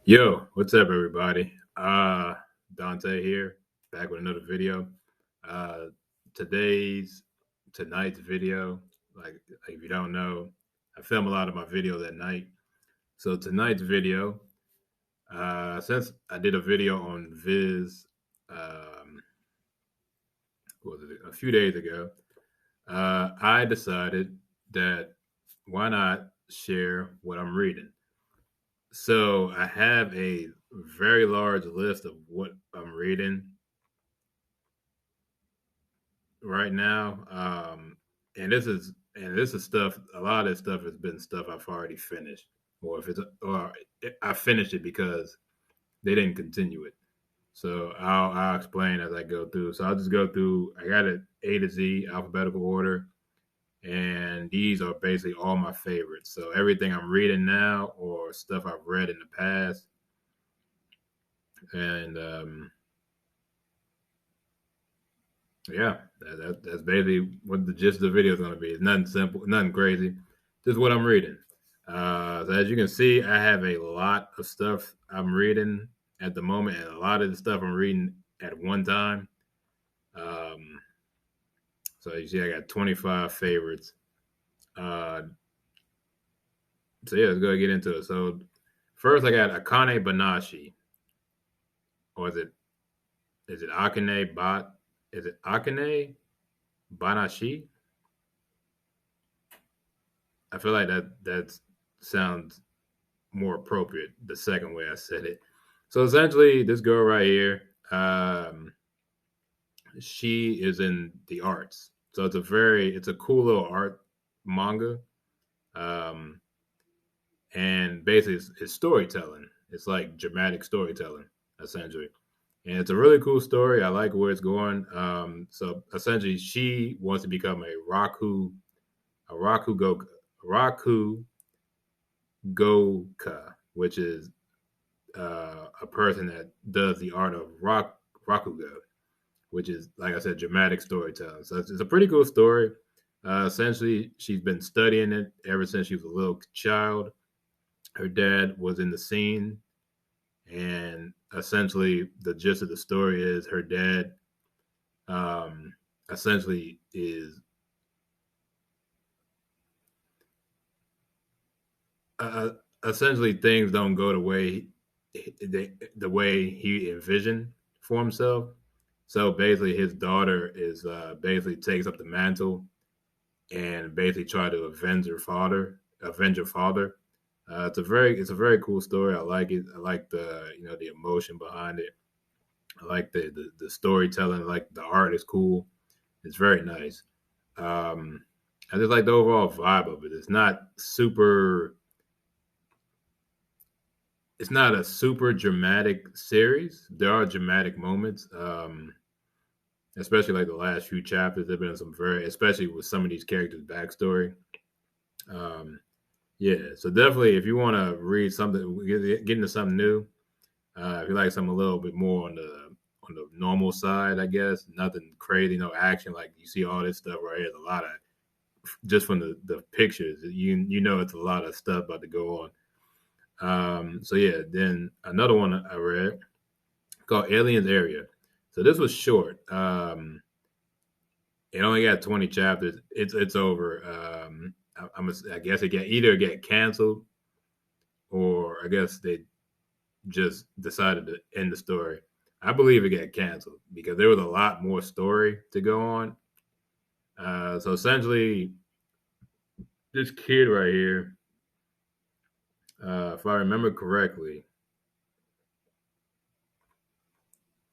Yo, what's up, everybody? Dante here, back with another video. Uh, today's tonight's video, if you don't know, I film a lot of my videos at night. So tonight's video, since I did a video on Viz, what was it, a few days ago, I decided that why not share what I'm reading. So I have a very large list of what I'm reading right now. And this is stuff. A lot of this stuff has been stuff I've already finished, or I finished it because they didn't continue it. So I'll explain as I go through. So I'll just go through. I got it A to Z alphabetical order, and these are basically all my favorites. So everything I'm reading now, or stuff I've read in the past, and yeah, that's basically what the gist of the video is going to be. It's nothing simple, nothing crazy, just what I'm reading. So as you can see, I have a lot of stuff I'm reading at the moment, and a lot of the stuff I'm reading at one time. Um, so you see, I got 25 favorites. Uh, so yeah, let's go get into it. So first, I got akane-banashi, or is it akane bot? Is it akane-banashi? I feel like that sounds more appropriate the second way I said it. So essentially, this girl right here, she is in the arts. So it's a cool little art manga, um, and basically it's storytelling. It's like dramatic storytelling essentially, and it's a really cool story. I like where it's going. So essentially, she wants to become a Raku Goka, which is a person that does the art of rakugo, which is, like I said, dramatic storytelling. So it's a pretty cool story. Essentially, she's been studying it ever since she was a little child. Her dad was in the scene, and essentially, the gist of the story is her dad essentially is uh, essentially things don't go the way he envisioned for himself. So basically, his daughter is basically takes up the mantle and basically try to avenge her father. It's a very cool story. I like it. I like the emotion behind it. I like the storytelling. I like the art is cool. It's very nice. Um, I just like the overall vibe of it. It's not a super dramatic series. There are dramatic moments, especially like the last few chapters. There've been some especially with some of these characters' backstory. Um, yeah, so definitely, if you want to read something, get into something new. If you like something a little bit more on the normal side, I guess nothing crazy, no action. Like you see all this stuff right here. There's a lot of just from the pictures. You know it's a lot of stuff about to go on. So yeah, then another one I read called Aliens Area. So this was short. It only got 20 chapters. It's over. I guess it either get canceled or I guess they just decided to end the story. I believe it got canceled because there was a lot more story to go on. So essentially, this kid right here, if I remember correctly,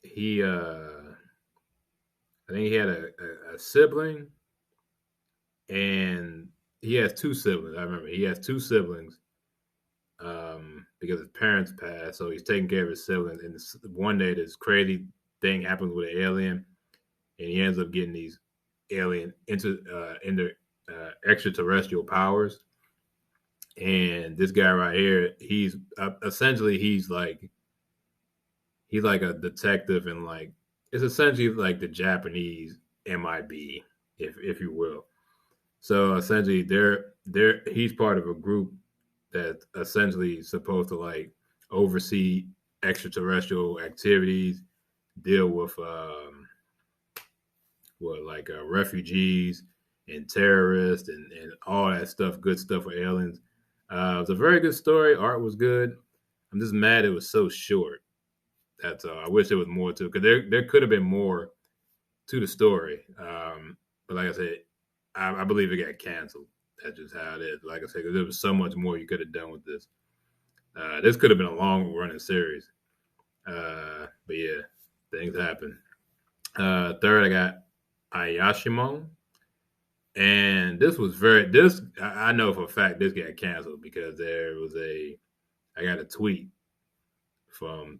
he I think he had a sibling, and he has two siblings. I remember he has two siblings because his parents passed, so he's taking care of his siblings. And one day, this crazy thing happens with an alien, and he ends up getting these alien into extraterrestrial powers. And this guy right here, he's essentially he's like a detective, and like it's essentially like the Japanese MIB, if you will. So essentially, he's part of a group that's essentially supposed to like oversee extraterrestrial activities, deal with refugees and terrorists and all that stuff, good stuff for aliens. It was a very good story. Art was good. I'm just mad it was so short. That's all. I wish there was more to it because there could have been more to the story. But like I said, I believe it got canceled. That's just how it is. Like I said, because there was so much more you could have done with this. This could have been a long running series. But yeah, things happen. Third, I got Ayashimon. And this was I know for a fact this got canceled because I got a tweet from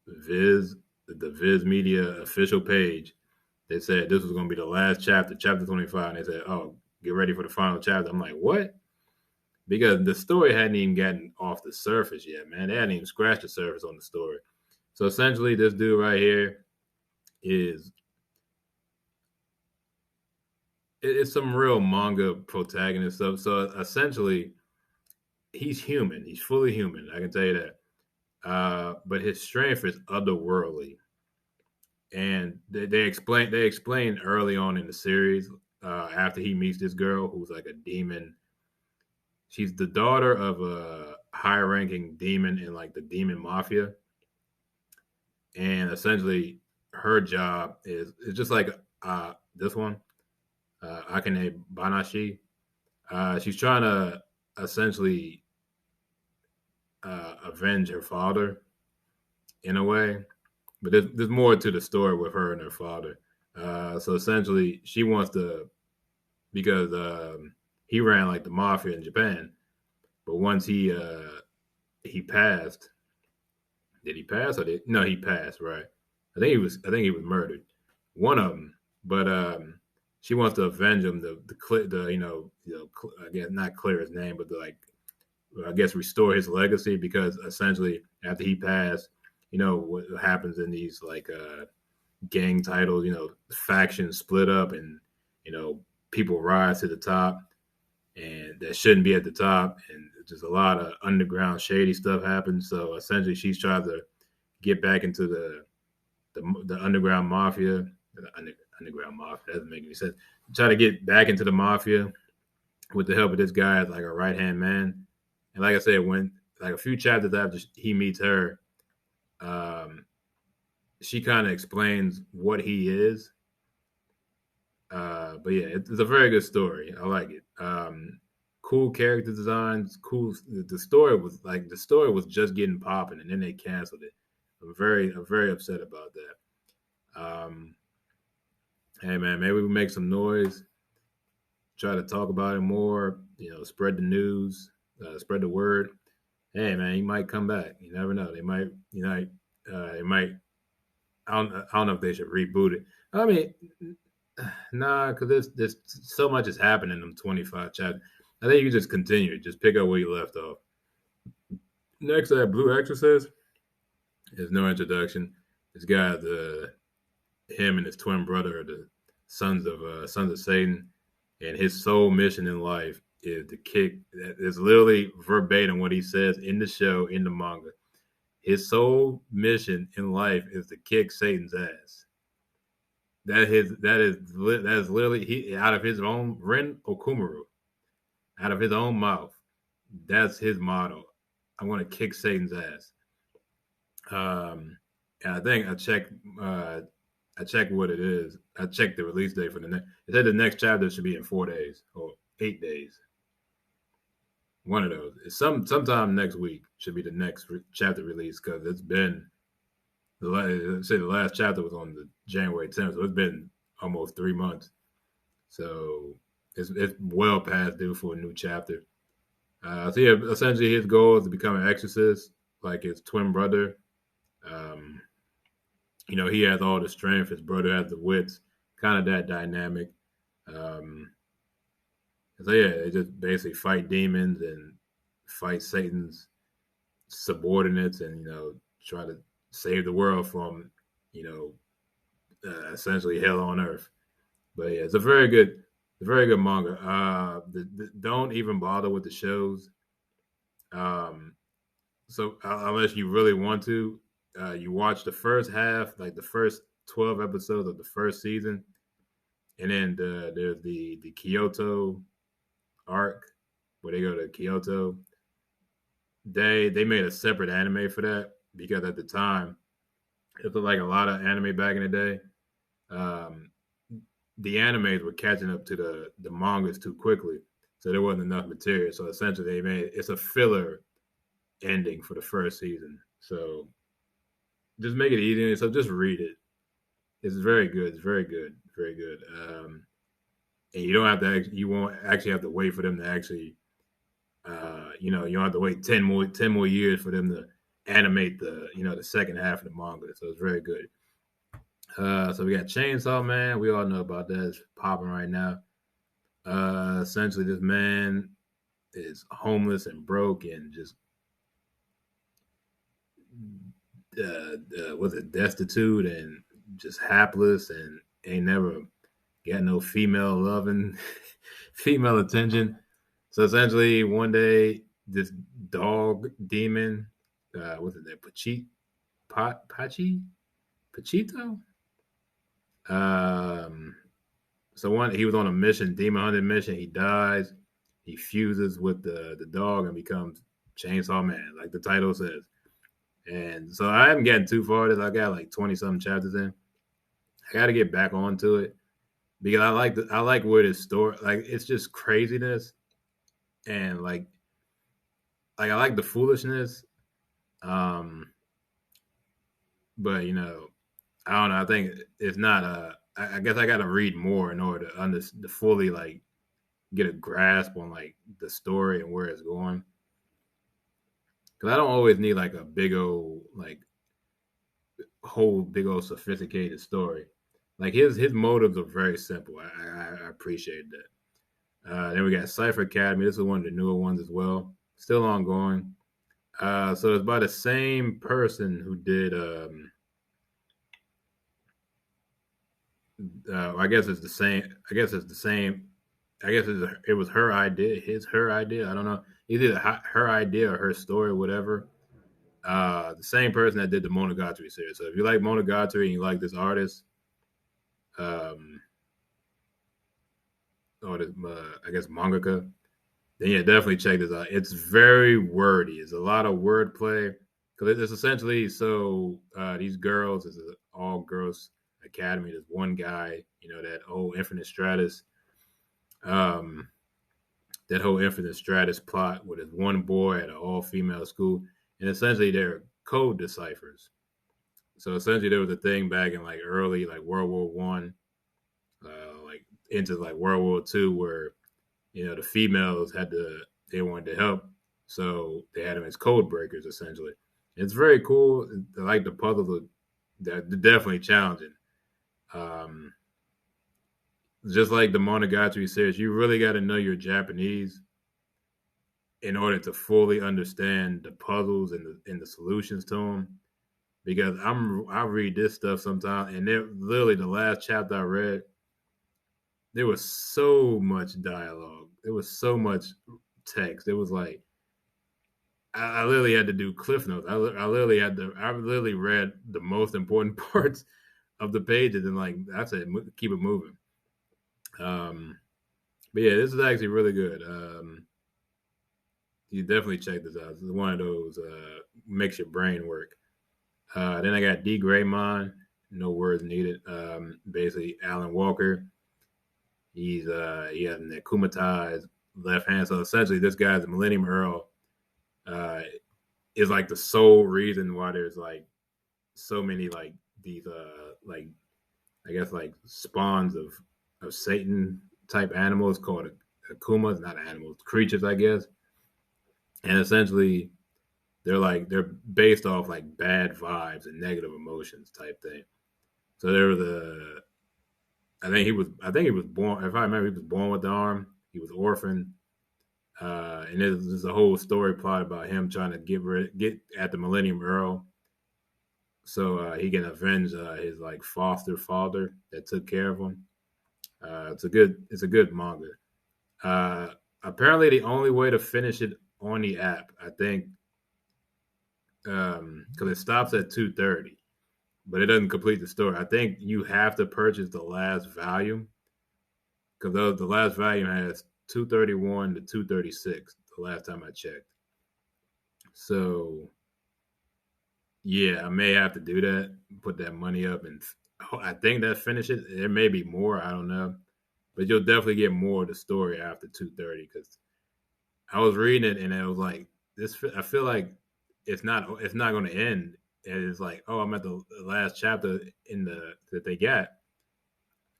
the Viz Media official page. They said this was going to be the last chapter, chapter 25. And they said, oh, get ready for the final chapter. I'm like, what? Because the story hadn't even gotten off the surface yet, man. They hadn't even scratched the surface on the story. So essentially, this dude right here is it's some real manga protagonist stuff. So essentially, he's human. He's fully human. I can tell you that. But his strength is otherworldly, and they explain early on in the series after he meets this girl who's like a demon. She's the daughter of a high-ranking demon in like the demon mafia, and essentially her job is it's just like this one, akane-banashi. She's trying to essentially avenge her father in a way, but there's more to the story with her and her father. So essentially, she wants to because he ran like the mafia in Japan, but once he passed, did he pass or did no? He passed, right? I think he was murdered. One of them, but she wants to avenge him. I guess not clear his name, but I guess restore his legacy because essentially after he passed, what happens in these gang titles, factions split up and people rise to the top and that shouldn't be at the top and just a lot of underground shady stuff happens. So essentially she's trying to get back into the underground mafia. Underground mafia doesn't make any sense. Try to get back into the mafia with the help of this guy as like a right hand man. And like I said, when like a few chapters after he meets her, she kind of explains what he is. But yeah, it's a very good story. I like it. Cool character designs. Cool. The story was just getting popping, and then they canceled it. I'm very upset about that. Hey man, maybe we make some noise. Try to talk about it more. Spread the news. Spread the word. Hey man, he might come back. You never know. They might. They might. I don't know if they should reboot it. I mean, nah, because there's so much is happening in them 25 chapters. I think you just continue. Just pick up where you left off. Next, I have Blue Exorcist. There's no introduction. This guy, him and his twin brother are the sons of Satan, and his sole mission in life is to kick. It's literally verbatim what he says in the show in the manga. His sole mission in life is to kick Satan's ass. That is literally he out of his own Ren Okumaru, out of his own mouth. That's his motto. I want to kick Satan's ass. And I think I checked what it is. I checked the release date for the next. It said the next chapter should be in 4 days or 8 days. One of those. It's sometime next week should be the next chapter release because it's been the last chapter was on the January 10th, so it's been almost 3 months. So it's well past due for a new chapter. So yeah, essentially his goal is to become an exorcist, like his twin brother. He has all the strength. His brother has the wits. Kind of that dynamic. So yeah, they just basically fight demons and fight Satan's subordinates, and try to save the world from essentially hell on earth. But yeah, it's a very good manga. Don't even bother with the shows. So unless you really want to, you watch the first half, like the first 12 episodes of the first season, and then there's the Kyoto arc where they go to Kyoto. They made a separate anime for that because at the time it was like a lot of anime back in the day. Um, the animes were catching up to the mangas too quickly, so there wasn't enough material. So essentially, they made it's a filler ending for the first season. So just make it easy. So just read it. It's very good. It's very good. Very good. And you don't have to. You won't actually have to wait for them to actually. You don't have to wait 10 more years for them to animate the second half of the manga. So it's very good. So we got Chainsaw Man. We all know about that. It's popping right now. Essentially, this man is homeless and broke and just was it destitute and just hapless and ain't never got no female loving, female attention. So essentially, one day this dog demon, what's it that Pachito? Um, so he was on a mission, demon hunting mission. He dies. He fuses with the dog and becomes Chainsaw Man, like the title says. And so I haven't gotten too far. I got like 20 something chapters in. I got to get back onto it because I like where this story, like it's just craziness and like I like the foolishness. Um, but I don't know. I think it's not. I guess I got to read more in order to fully like get a grasp on like the story and where it's going. Because I don't always need like a big old like whole big old sophisticated story. Like his motives are very simple. I appreciate that. Then we got Cypher Academy. This is one of the newer ones as well. Still ongoing. So it's by the same person who did. I guess it's the same. I guess it's the same. I guess it was her idea. Her idea. I don't know. Either her idea or her story, whatever. The same person that did the Monogatari series. So if you like Monogatari and you like this artist, um, or the I guess mangaka, then yeah, definitely check this out. It's very wordy. It's a lot of wordplay because it's essentially these girls is an all girls academy. There's one guy, that whole Infinite Stratus, um, that whole Infinite Stratus plot with this one boy at an all female school, and essentially they're code deciphers. So essentially there was a thing back in like early like World War One, like into like World War Two, where the females they wanted to help, so they had them as code breakers essentially. It's very cool. I like the puzzles. They're definitely challenging. Um, just like the Monogatari series, you really got to know your Japanese in order to fully understand the puzzles and the solutions to them. Because I read this stuff sometimes, and literally the last chapter I read, there was so much dialogue. There was so much text. It was like I literally had to do cliff notes. I literally read the most important parts of the pages and like I said, keep it moving. But yeah, this is actually really good. You definitely check this out. This is one of those makes your brain work. Then I got d.gray. No words needed. Basically, Alan Walker. He has an akumatized left hand. So essentially, this guy's a Millennium Earl. Is like the sole reason why there's like so many like these like I guess like spawns of Satan type animals called akumas, not animals, creatures, I guess. And essentially they're based off like bad vibes and negative emotions type thing. So there was I think he was born, if I remember, he was born with the arm. He was orphaned. And there's a whole story plot about him trying to get at the Millennium Earl, so he can avenge his like foster father that took care of him. It's a good manga. Uh, Apparently, the only way to finish it on the app, I think, because it stops at 230, but it doesn't complete the story. I think you have to purchase the last volume because the last volume has 231 to 236. The last time I checked, so yeah, I may have to do that. Put that money up, and I think that finishes. There may be more. I don't know, but you'll definitely get more of the story after 230 because I was reading it and it was like this. I feel like it's not going to end. And it's like, oh, I'm at the last chapter in the that they got,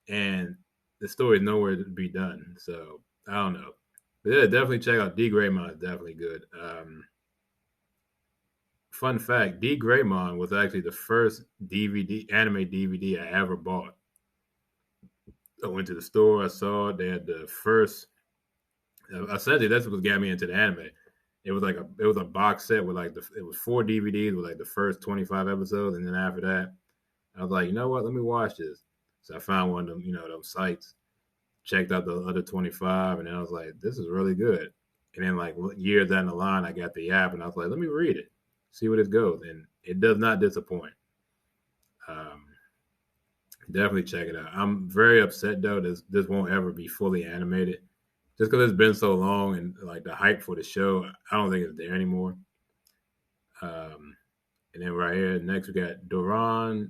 and the story is nowhere to be done. So I don't know, but yeah, definitely check out d.gray. It's definitely good. Fun fact: d.gray was actually the first anime DVD I ever bought. I went to the store, I saw it. They had the first. Essentially, that's what got me into the anime. It was a box set with it was 4 DVDs with like the first 25 episodes, and then after that, I was like, you know what, let me watch this. So I found one of them, those sites, checked out the other 25, and then I was like, this is really good. And then like years down the line, I got the app, and I was like, let me read it, see what it goes, and it does not disappoint. Um, Definitely check it out. I'm very upset though. This won't ever be fully animated, just because it's been so long and like the hype for the show. I don't think it's there anymore. Um, and then right here next we got Doron.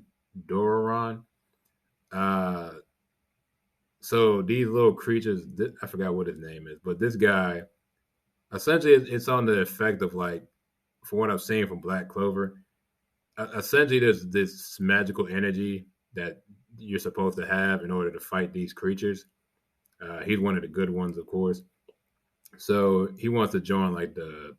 Uh, so these little creatures, I forgot what his name is, but this guy essentially it's on the effect of like, from what I've seen from Black Clover, essentially there's this magical energy that you're supposed to have in order to fight these creatures. He's one of the good ones, of course. So he wants to join like the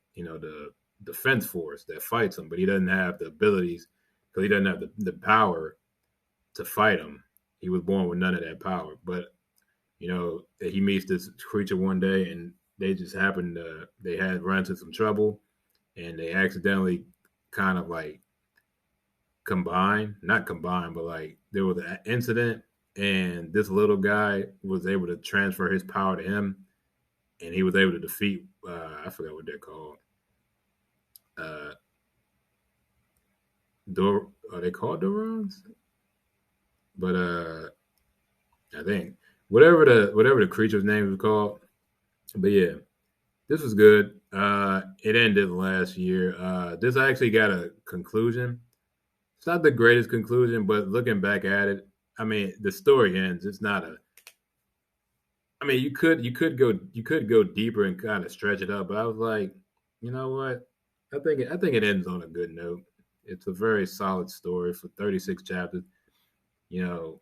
defense force that fights him, but he doesn't have the abilities because he doesn't have the power to fight him. He was born with none of that power. But he meets this creature one day, and they just happened to they had run into some trouble, and they accidentally kind of like not combined, but like there was an incident, and this little guy was able to transfer his power to him, and he was able to defeat. I forgot what they're called. Uh, are they called Dorons? But I think whatever the creature's name was called. But yeah, this was good. It ended last year. This actually got a conclusion. It's not the greatest conclusion, but looking back at it, I mean, the story ends. It's not a. I mean, you could go deeper and kind of stretch it up, but I was like, you know what? I think it ends on a good note. It's a very solid story for 36 chapters. You know,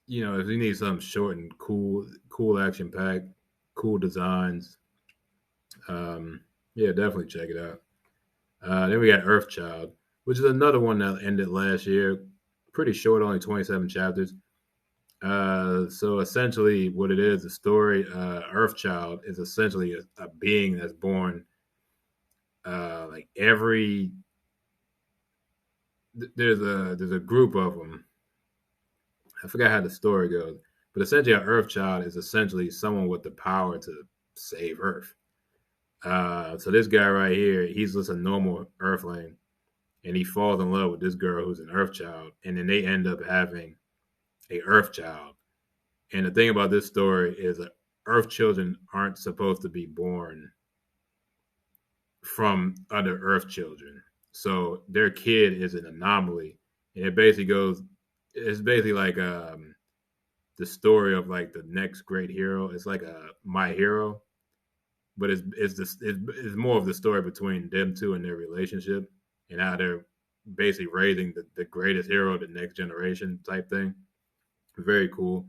if you need something short and cool action packed, cool designs, um, yeah, definitely check it out. Then we got Earthchild, which is another one that ended last year. Pretty short, only 27 chapters. So essentially, what it is, the story, Earthchild is essentially a being that's born. Like there's a group of them. I forgot how the story goes, but essentially, an Earthchild is essentially someone with the power to save Earth. So this guy right here, he's just a normal Earthling, and he falls in love with this girl who's an Earthchild, and then they end up having a Earthchild. And the thing about this story is that Earth children aren't supposed to be born from other Earth children. So their kid is an anomaly. And it's basically like the story of like the next great hero. It's like a My Hero, but it's more of the story between them two and their relationship and how they're basically raising the greatest hero, the next generation type thing. Very cool.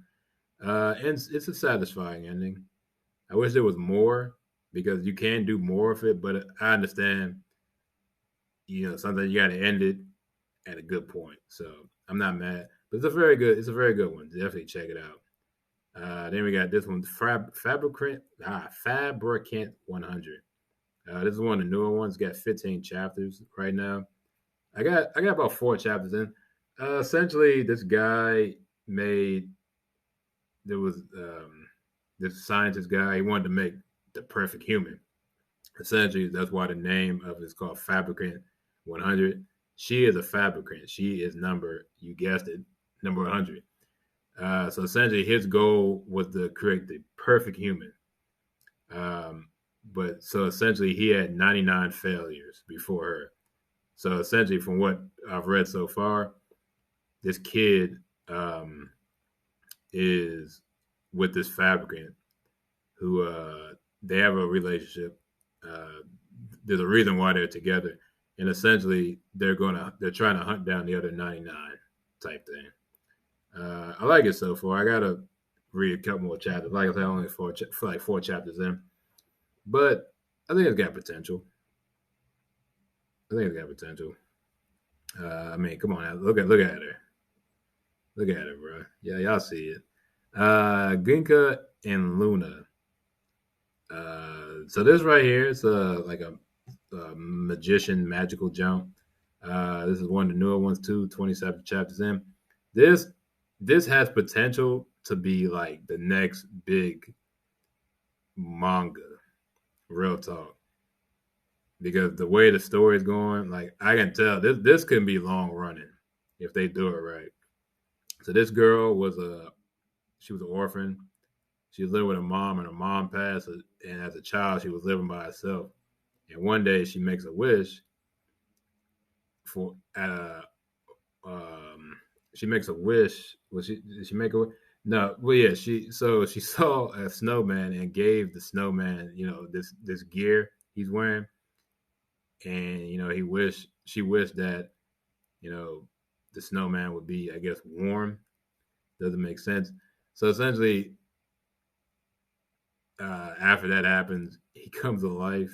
And it's a satisfying ending. I wish there was more because you can do more of it, but I understand, sometimes you got to end it at a good point. So I'm not mad, but it's a very good one. Definitely check it out. Then we got this one, Fabricant 100. This is one of the newer ones. Got 15 chapters right now. I got about 4 chapters in. Essentially, this guy made there was this scientist guy. He wanted to make the perfect human. Essentially, that's why the name of it is called Fabricant 100. She is a fabricant. She is number, you guessed it, number 100. So essentially, his goal was to create the perfect human. Um, but so essentially, he had 99 failures before her. So essentially, from what I've read so far, this kid is with this fabricant who they have a relationship. Uh, there's a reason why they're together, and essentially they're trying to hunt down the other 99 type thing. I like it so far. I gotta read a couple more chapters. Like I said, only like 4 chapters in, but I think it's got potential. I think it's got potential. I mean, come on, now. Look at her, look at her, bro. Yeah, y'all see it. Ginka and Luna. So this right here is like a magician magical jump. This is one of the newer ones too. 27 chapters in. This this has potential to be like the next big manga. Real talk, because the way the story is going, like I can tell this can be long running if they do it right. So this girl was a she was an orphan. She lived with her mom, and her mom passed. And as a child, she was living by herself. And one day, she makes a wish for at a she makes a wish. Was she? Did she make a? No. Well, yeah. She saw a snowman and gave the snowman, this gear he's wearing, and she wished that you know the snowman would be, I guess, warm. Doesn't make sense. So essentially, after that happens, he comes to life,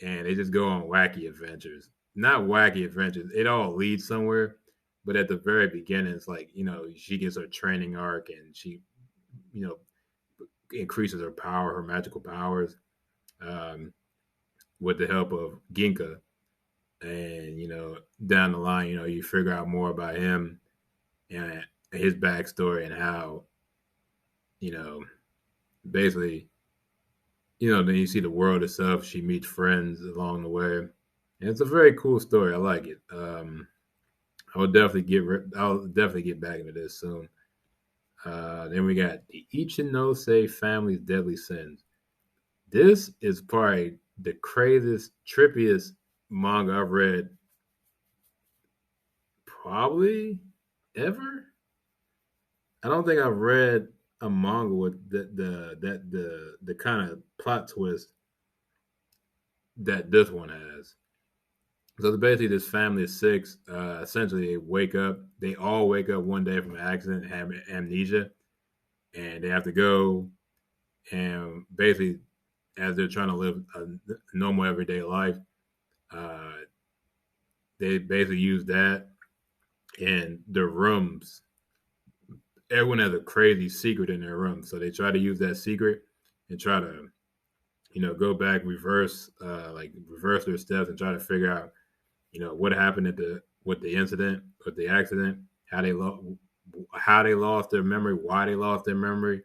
and they just go on wacky adventures. Not wacky adventures. It all leads somewhere, but at the very beginning, it's like she gets her training arc, and she you know increases her power, her magical powers, um, with the help of Ginka. And down the line, you figure out more about him and his backstory, and how you know basically then you see the world itself. She meets friends along the way, and it's a very cool story. I like it. I'll definitely get back into this soon. Then we got the Ichinose Family's Deadly Sins. This is probably the craziest, trippiest manga I've read probably ever. I don't think I've read a manga with the kind of plot twist that this one has. So basically, this family of six. Essentially, they all wake up one day from an accident and have amnesia, and they have to go and basically, as they're trying to live a normal everyday life, uh, they basically use that in their rooms. Everyone has a crazy secret in their room, so they try to use that secret and try to, go back, reverse their steps and try to figure out, what happened with the incident, with the accident, how they lost their memory, why they lost their memory,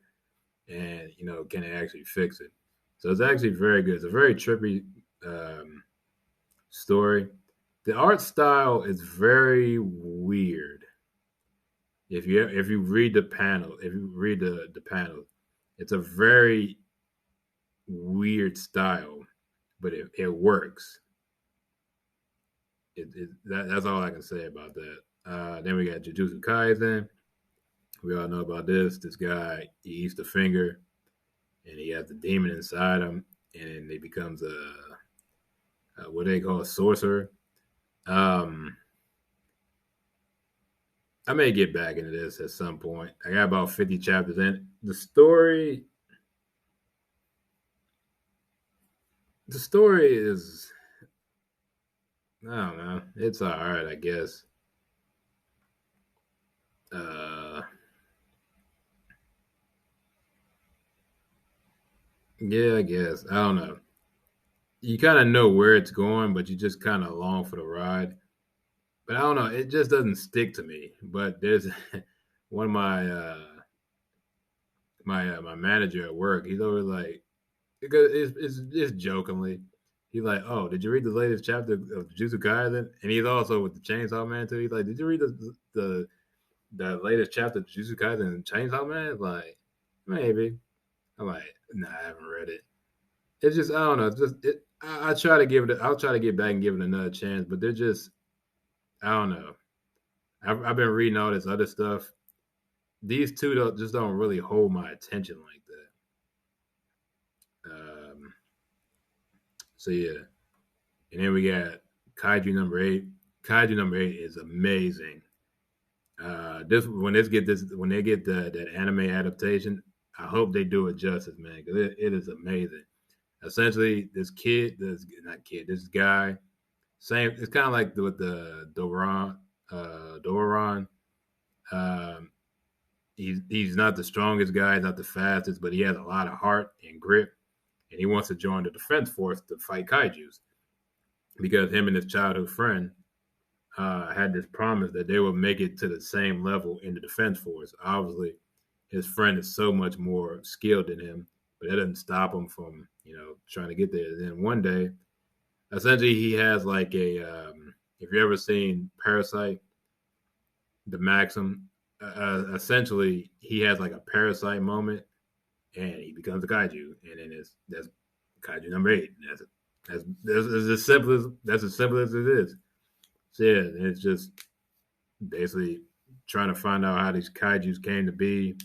and can they actually fix it? So it's actually very good. It's a very trippy story. The art style is very weird. If you read the panel, if you read the panel, it's a very weird style, but it works. That's all I can say about that. Then we got Jujutsu Kaisen. We all know about this. This guy, he eats the finger, and he has the demon inside him, and he becomes a what they call a sorcerer. Um, I may get back into this at some point. I got about 50 chapters in. The story is, I don't know. It's all right, I guess. Uh, yeah, I guess. I don't know. You kind of know where it's going, but you just kind of along for the ride. But I don't know. It just doesn't stick to me. But there's one of my manager at work. He's always like, because it's jokingly. He's like, "Oh, did you read the latest chapter of Jujutsu Kaisen?" And he's also with the Chainsaw Man too. He's like, "Did you read the latest chapter of Jujutsu Kaisen and Chainsaw Man?" Like, maybe. I'm like, nah, I haven't read it. It's just I don't know. It's just I try to give it. I'll try to get back and give it another chance, but they're just I don't know. I've been reading all this other stuff. These two don't really hold my attention like that. So yeah, and then we got Kaiju number eight. Kaiju number eight is amazing. This when they get that anime adaptation, I hope they do it justice, man, because it is amazing. Essentially, this guy, same. It's kind of like with the Doran. Um, he's not the strongest guy, not the fastest, but he has a lot of heart and grit, and he wants to join the defense force to fight kaiju's because him and his childhood friend had this promise that they would make it to the same level in the defense force. Obviously, his friend is so much more skilled than him, but that doesn't stop him from trying to get there. And then one day, essentially, he has like a if you ever seen Parasite, the Maxim, essentially he has like a parasite moment, and he becomes a kaiju, and then that's kaiju number eight. That's as simple as it is. So yeah, it's just basically trying to find out how these kaiju's came to be,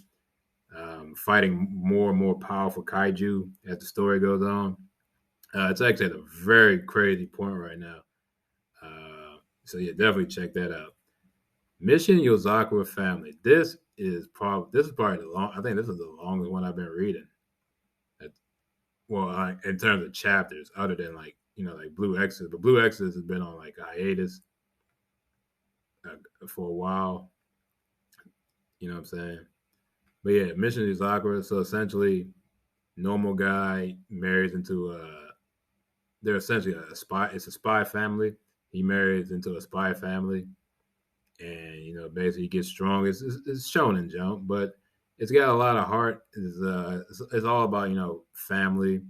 fighting more and more powerful kaiju as the story goes on. It's actually at a very crazy point right now. So yeah, definitely check that out. Mission Yozakura Family. This is probably the long. I think this is the longest one I've been reading. Well, in terms of chapters, other than like like Blue Exodus, but Blue Exodus has been on like a hiatus for a while. You know what I'm saying? But yeah, Mission Yozakura. So essentially, normal guy marries into a. They're essentially a spy. It's a spy family. He marries into a spy family, and basically he gets strong. It's shown in jump, but it's got a lot of heart. It's all about family,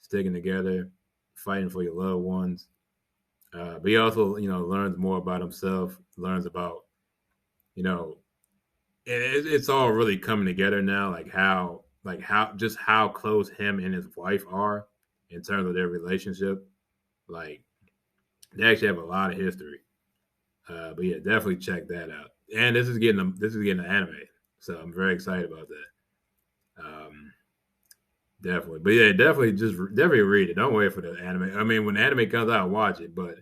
sticking together, fighting for your loved ones. But he also learns more about himself, learns about you know it's all really coming together now, like how close him and his wife are in terms of their relationship. Like they actually have a lot of history. But yeah, definitely check that out. And this is getting an anime, so I'm very excited about that. Definitely, but yeah, definitely read it. Don't wait for the anime. I mean, when the anime comes out, watch it, but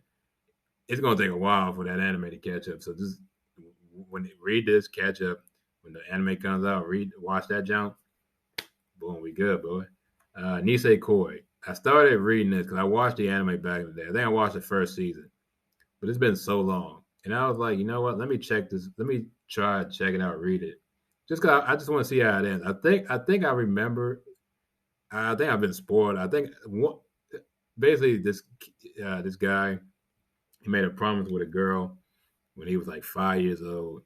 it's gonna take a while for that anime to catch up. So just when read this, catch up. When the anime comes out, watch that jump. Boom, we good, boy. Nisei Koi. I started reading this because I watched the anime back in the day. I think I watched the first season, but it's been so long. And I was like, you know what? Let me check this. Let me try to check it out, read it. Just cause I just want to see how it ends. I think I remember. I think I've been spoiled. I think basically this guy, he made a promise with a girl when he was like 5 years old.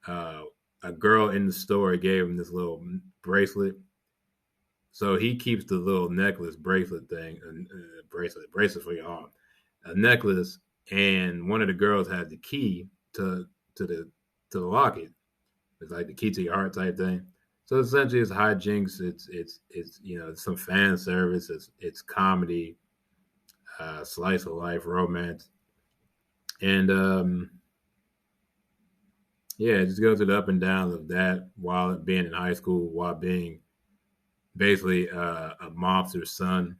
Uh, a girl in the store gave him this little bracelet. So he keeps the little necklace bracelet thing, bracelet for your arm, a necklace, and one of the girls had the key to the to the locket. It's like the key to your heart type thing. So essentially, it's hijinks. It's some fan service. It's comedy, slice of life, romance, and yeah, it just goes to the up and downs of that while being in high school, while being basically a mobster's son.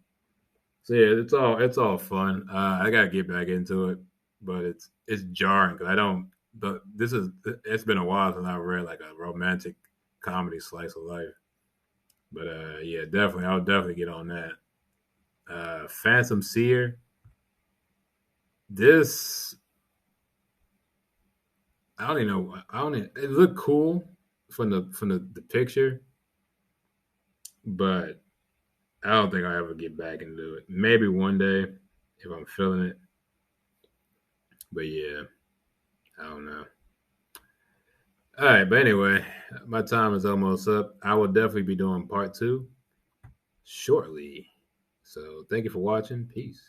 So yeah, it's all fun. I gotta get back into it, but it's jarring because I don't. But it's been a while since I read like a romantic comedy slice of life. But yeah, definitely, I'll definitely get on that. Phantom Seer. This I don't even know. I don't. Even, it looked cool from the picture, but I don't think I'll ever get back into it. Maybe one day if I'm feeling it. But yeah, I don't know. All right, but anyway, my time is almost up. I will definitely be doing part two shortly. So thank you for watching. Peace.